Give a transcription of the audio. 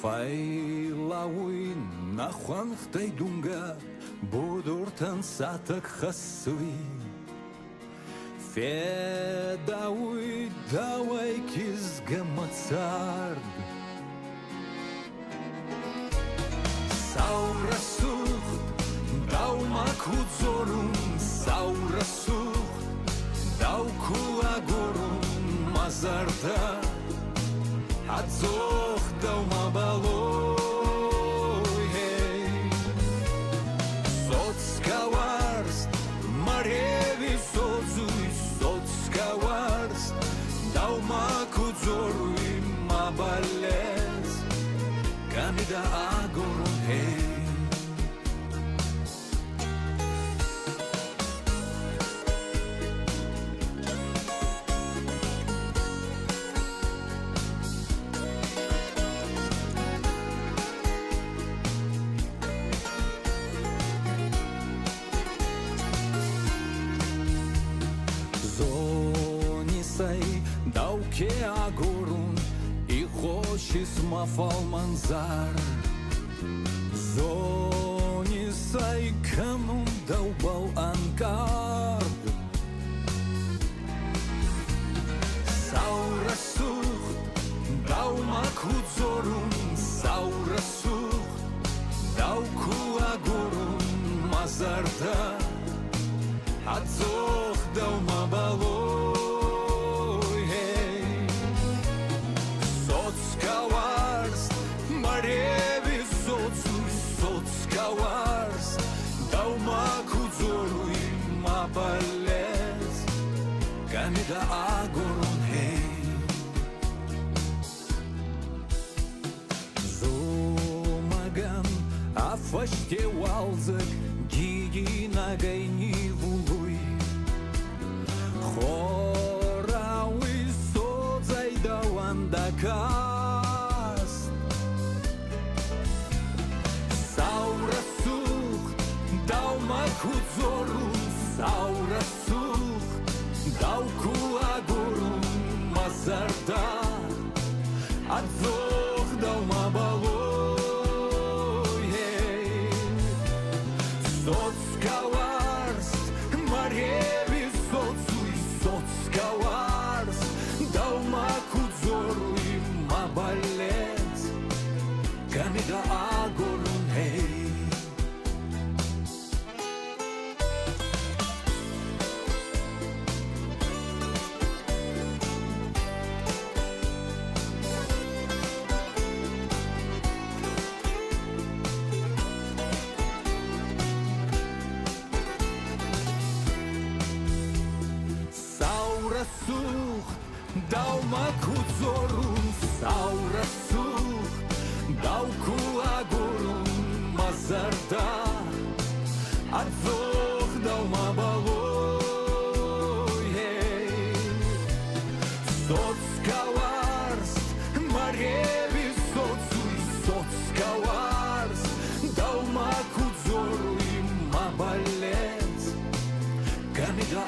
Файлауи нахуанхтай дунга будуртан сатак хасуи Федауи давай кизга мацард Саурасухт даума кудзорун Саурасухт дау кулагорун мазарда Адзох даума балой Соцкаварст мареви соцуй Соцкаварст даума кудзоруй мабалез Камида агорун Dauke agorun I hoșis mafal manzar Zoni sai kanun daubal ankard Saurasuht dauma kudzorun Saurasuht dauku agorun mazarda Adzoh dauma balon Мареви соцуй, соцкаварс Даума кудзоруй мабалез Камида агорун Зумаган афаште валзак Гиги нагайни вулуй Хорауи соцай дауандака Dauma kudzorum saurasuch Dauku agorum mazarda Adzoch dauma baloi Sockavars marevi sotsui Sockavars Dauma kudzorui mabalez Kamida agorum Saurasuch, dauma kudzorum Saurasuch, dauku agorum mazarda Adzoch dauma baloi Sockavars marevi sotsui Sockavars dauma kudzorum mabalez Kamida